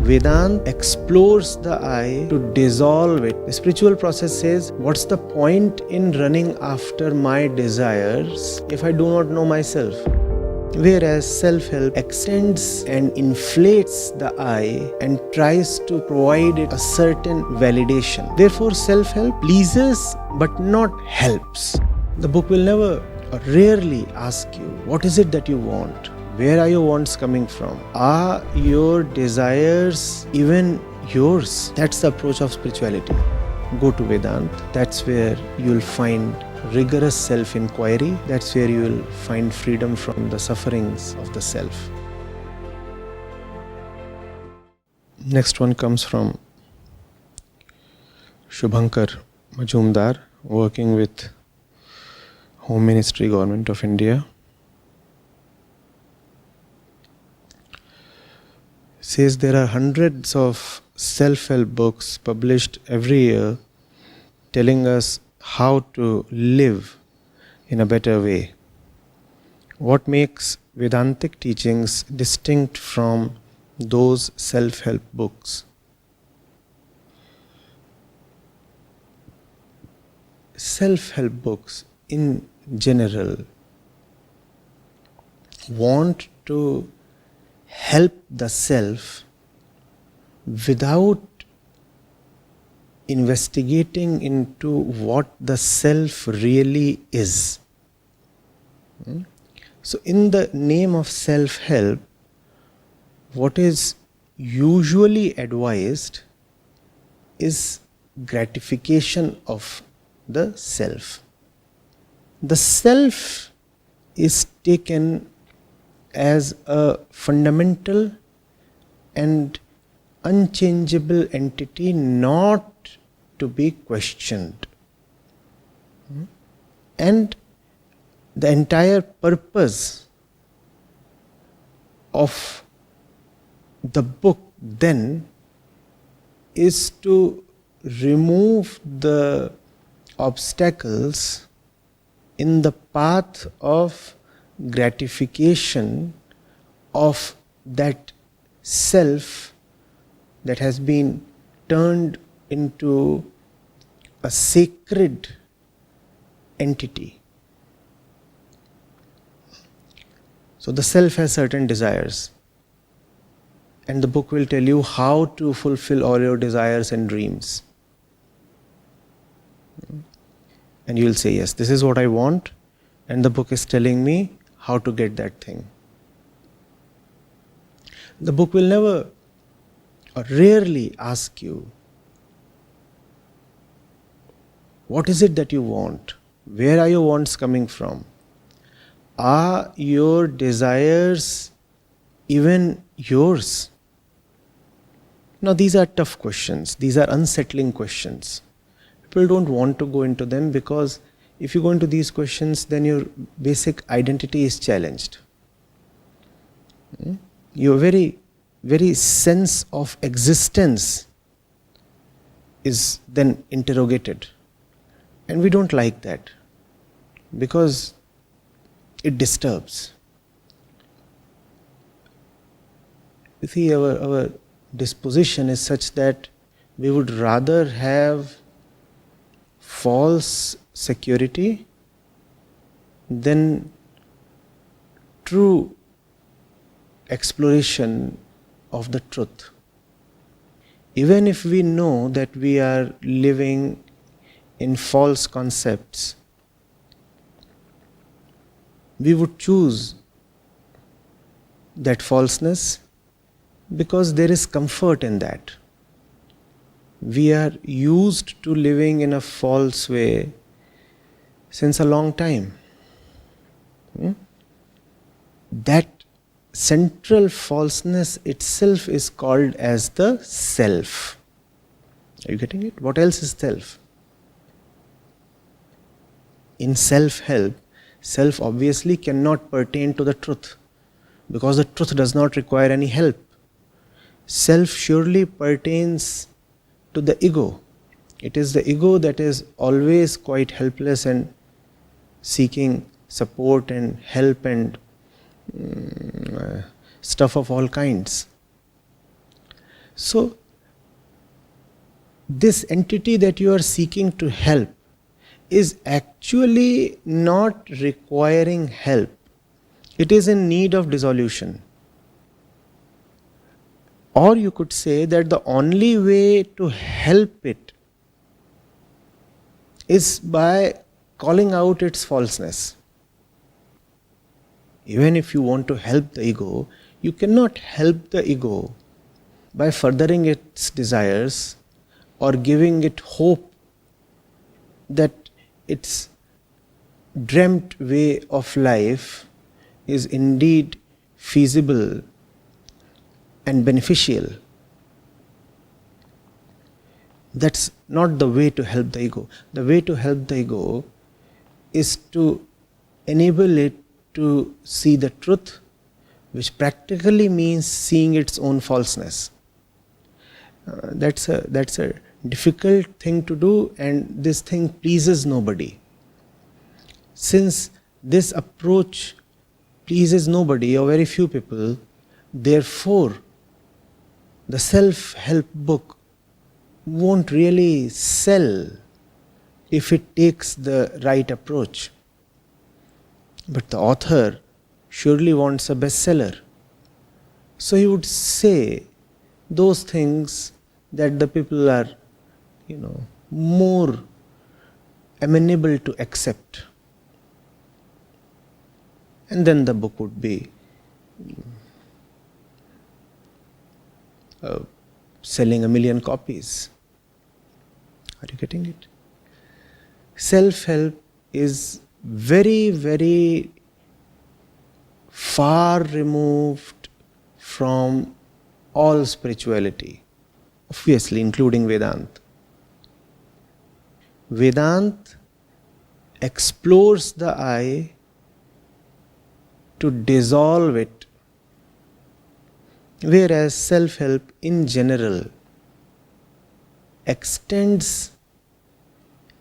Vedanta explores the I to dissolve it. The spiritual process says, what's the point in running after my desires if I do not know myself? Whereas self-help extends and inflates the I and tries to provide it a certain validation. Therefore, self-help pleases but not helps. The book will never or rarely ask you, what is it that you want? Where are your wants coming from? Are your desires even yours? That's the approach of spirituality. Go to Vedanta. That's where you'll find rigorous self-inquiry. That's where you will find freedom from the sufferings of the self. Next one comes from Shubhankar Majumdar, working with Home Ministry, Government of India. Says there are hundreds of self-help books published every year telling us how to live in a better way. What makes Vedantic teachings distinct from those self-help books? Self-help books in general want to help the self without investigating into what the self really is. So in the name of self-help, what is usually advised is gratification of the self. The self is taken as a fundamental and unchangeable entity not to be questioned. And the entire purpose of the book then is to remove the obstacles in the path of gratification of that self that has been turned into a sacred entity. So the self has certain desires, and the book will tell you how to fulfill all your desires and dreams. And you will say, yes, this is what I want, and the book is telling me how to get that thing. The book will never or rarely ask you, what is it that you want? Where are your wants coming from? Are your desires even yours? Now these are tough questions. These are unsettling questions. People don't want to go into them because if you go into these questions, then your basic identity is challenged. Your very sense of existence is then interrogated. And we don't like that because it disturbs. You see, our disposition is such that we would rather have false security than true exploration of the truth. Even if we know that we are living in false concepts, we would choose that falseness because there is comfort in that. We are used to living in a false way since a long time. That central falseness itself is called as the self. Are you getting it? What else is self? In self-help, self obviously cannot pertain to the truth because the truth does not require any help. Self surely pertains to the ego. It is the ego that is always quite helpless and seeking support and help and stuff of all kinds. So, this entity that you are seeking to help is actually not requiring help. It is in need of dissolution. Or you could say that the only way to help it is by calling out its falseness. Even if you want to help the ego, you cannot help the ego by furthering its desires or giving it hope that its dreamt way of life is indeed feasible and beneficial. That's not the way to help the ego. The way to help the ego is to enable it to see the truth, which practically means seeing its own falseness. That's a difficult thing to do, and this thing pleases nobody. Since this approach pleases nobody or very few people, therefore the self-help book won't really sell if it takes the right approach. But the author surely wants a bestseller. So he would say those things that the people are, more amenable to accept. And then the book would be selling 1 million copies. Are you getting it? Self-help is very, very far removed from all spirituality, obviously including Vedanta. Vedanta explores the I to dissolve it, whereas self-help in general extends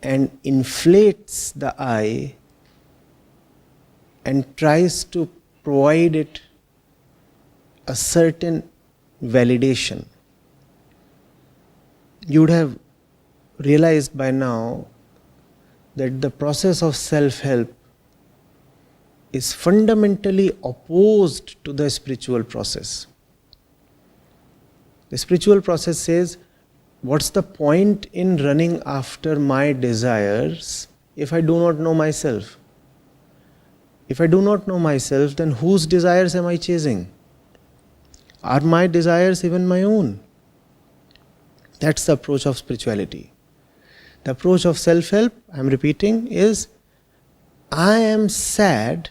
and inflates the I and tries to provide it a certain validation. You would have realized by now that the process of self-help is fundamentally opposed to the spiritual process. The spiritual process says, what's the point in running after my desires if I do not know myself? If I do not know myself, then whose desires am I chasing? Are my desires even my own? That's the approach of spirituality. The approach of self-help, I'm repeating, is I am sad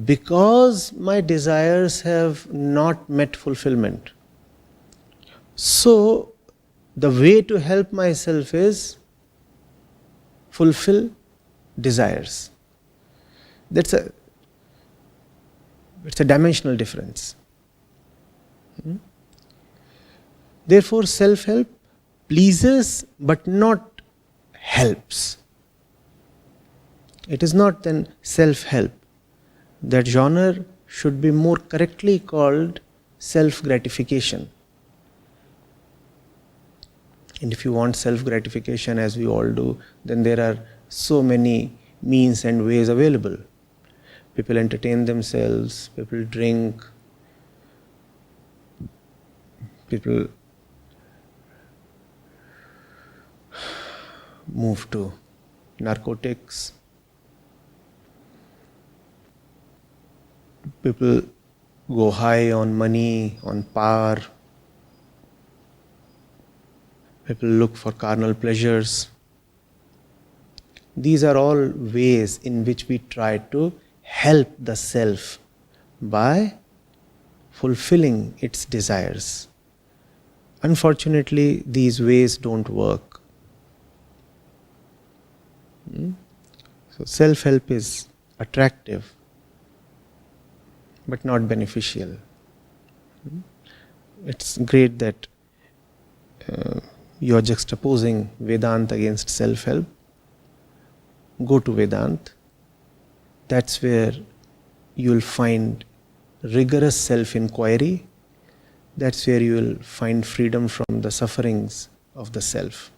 because my desires have not met fulfillment. So, the way to help myself is fulfill desires. It's a dimensional difference. Therefore, self-help pleases but not helps. It is not then self-help. That genre should be more correctly called self-gratification. And if you want self-gratification, as we all do, then there are so many means and ways available. People entertain themselves, people drink, people move to narcotics, people go high on money, on power, people look for carnal pleasures. These are all ways in which we try to help the self by fulfilling its desires. Unfortunately, these ways don't work. So self-help is attractive, but not beneficial. It's great that you are juxtaposing Vedanta against self-help. Go to Vedanta. That's where you'll find rigorous self-inquiry. that's where you will find freedom from the sufferings of the self.